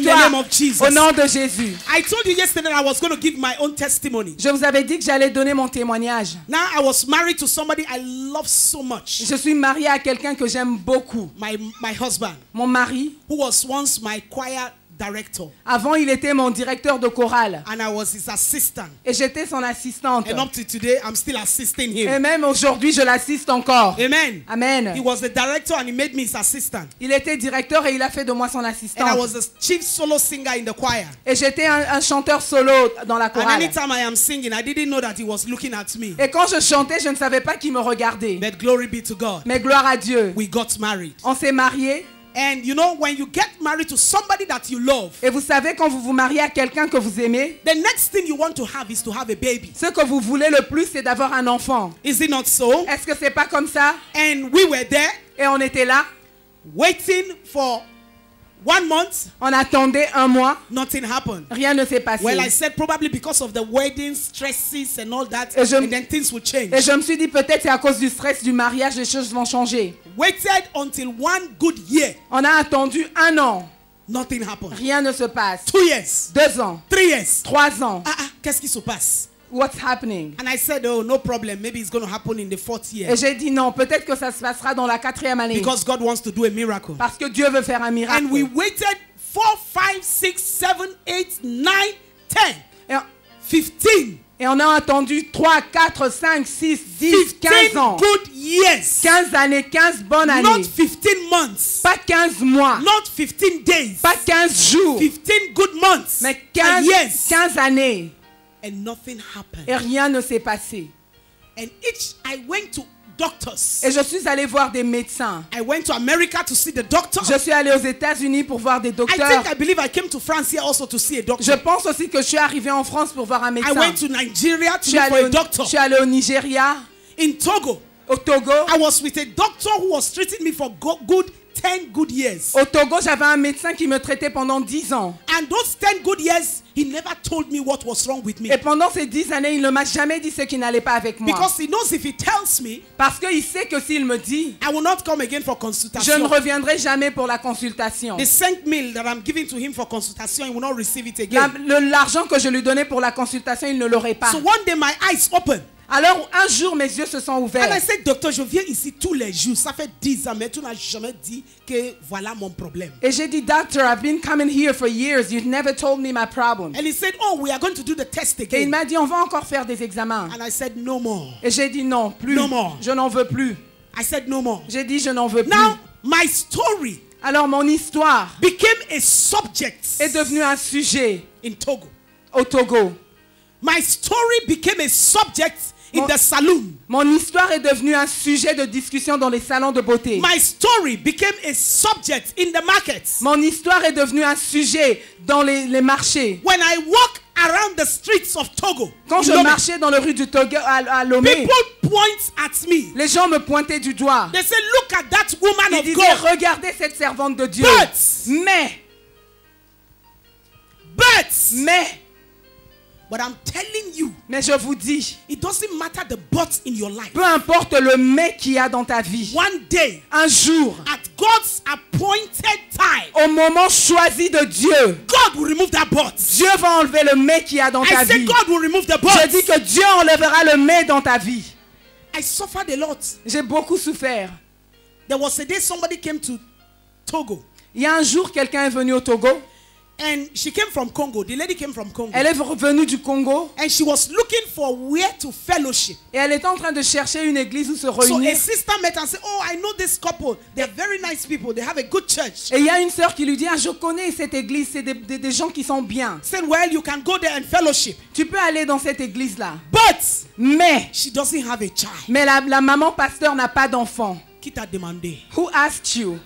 In the name of Jesus. Au nom de Jésus. I told you yesterday that I was going to give my own testimony. Je vous avais dit que j'allais donner mon témoignage. Now I was married to somebody I love so much. Je suis mariée à quelqu'un que j'aime beaucoup. My husband. Mon mari. Who was once my choir director. Avant, il était mon directeur de chorale. And I was his assistant. Et j'étais son assistante. And up to today, I'm still assisting him. Et même aujourd'hui, je l'assiste encore. Amen. Amen. He was the director and he made me his assistant. Il était directeur et il a fait de moi son assistant. And I was the chief solo singer in the choir. Et j'étais un chanteur solo dans la chorale. And anytime I am singing, I didn't know that he was looking at me. Et quand je chantais, je ne savais pas qu'il me regardait. But glory be to God. Mais gloire à Dieu. We got married. On s'est mariés. And you know, when you get married to somebody that you love, et vous savez, quand vous vous mariez à quelqu'un que vous aimez, the next thing you want to have is to have a baby. Ce que vous voulez le plus, c'est d'avoir un enfant. Is it not so? Est-ce que c'est pas comme ça? And we were there. Et on était là. Waiting for 1 month. On attendait 1 mois. Nothing happened. Rien ne s'est passé. Well, I said probably because of the wedding stresses and all that, and then things would change. Et je me suis dit peut-être c'est à cause du stress du mariage, les choses vont changer. Waited until 1 good year. On a attendu 1 an. Nothing happened. Rien ne se passe. 2 years. 2 ans. 3 years. 3 ans. Qu'est-ce qui se passe? What's happening? And I said, oh, no problem. Maybe it's going to happen in the 4th year. Et j'ai dit non, peut-être que ça se passera dans la 4e année. Because God wants to do a miracle. Parce que Dieu veut faire un miracle. And we waited 4, 5, 6, 7, 8, 9, 10, 15. Et on a attendu 3, 4, 5, 6, 10, 15 ans. 15 good years. 15 années, 15 bonnes années. Not 15 months. Pas 15 mois. Not 15 days. Pas 15 jours. 15 good months. Mais 15 années. And nothing happened. Et rien ne s'est passé. And I went to doctors. Et je suis allée voir des médecins. I went to America to see the doctor. Je suis allée aux États-Unis pour voir des docteurs. I believe I came to France here also to see a doctor. Je pense aussi que je suis arrivée en France pour voir un médecin. I went to Nigeria to look for a doctor. Je suis allée au Nigeria. In Togo. Au Togo. I was with a doctor who was treating me for good 10 good years. Au Togo, j'avais un médecin qui me traitait pendant 10 ans. And those 10 good years, he never told me what was wrong with me. Et pendant ces 10 années, il ne m'a jamais dit ce qui n'allait pas avec moi. Because he knows if he tells me, parce qu'il sait que s'il me dit, I will not come again for consultation. Je ne reviendrai jamais pour la consultation. The 5 000 that I'm giving to him for consultation, he will not receive it again. L'argent que je lui donnais pour la consultation, il ne l'aurait pas. So one day my eyes opened. Alors un jour mes yeux se sont ouverts. And I said, docteur, je viens ici tous les jours. Ça fait 10 ans, mais tu n'as jamais dit que voilà mon problème. Et j'ai dit, doctor, I've been coming here for years. You've never told me my problem. And he said, oh, we are going to do the test again. Et il m'a dit, on va encore faire des examens. And I said, no more. Et j'ai dit, non, plus. No more. Je n'en veux plus. I said, no more. J'ai dit, je n'en veux plus. Now, my story. Alors mon histoire became a subject. Est devenue un sujet. In Togo. Au Togo. My story became a subject. In the saloon. Mon histoire est devenue un sujet de discussion dans les salons de beauté. My story became a subject in the markets. Mon histoire est devenue un sujet dans les marchés. When I walk around the streets of Togo. Quand je marchais dans les rues du Togo à Lomé. People point at me. Les gens me pointaient du doigt. They say, look at that woman of God. Ils disaient, regardez cette servante de Dieu. Mais But I'm telling you, mais je vous dis, it doesn't matter the but in your life. Peu importe le mais qu'il y a dans ta vie. One day, un jour, at God's appointed time, au moment choisi de Dieu, God will remove that but. Dieu va enlever le mais qu'il y a dans ta vie. God will remove the but. Je dis que Dieu enlèvera le mais dans ta vie. I suffered a lot. J'ai beaucoup souffert. There was a day somebody came to Togo. Il y a un jour, quelqu'un est venu au Togo. And she came from Congo. The lady came from Congo. Elle est venue du Congo. And she was looking for where to fellowship. Et elle était en train de chercher une église où se réunir. So a sister met and said, "Oh, I know this couple. They are very nice people. They have a good church." Et il y a une sœur qui lui dit, je connais cette église, c'est des gens qui sont bien. Said, "Well, you can go there and fellowship." Tu peux aller dans cette église là. Mais she doesn't have a child. Mais la maman pasteur n'a pas d'enfant. Qui t'a demandé? Who asked you?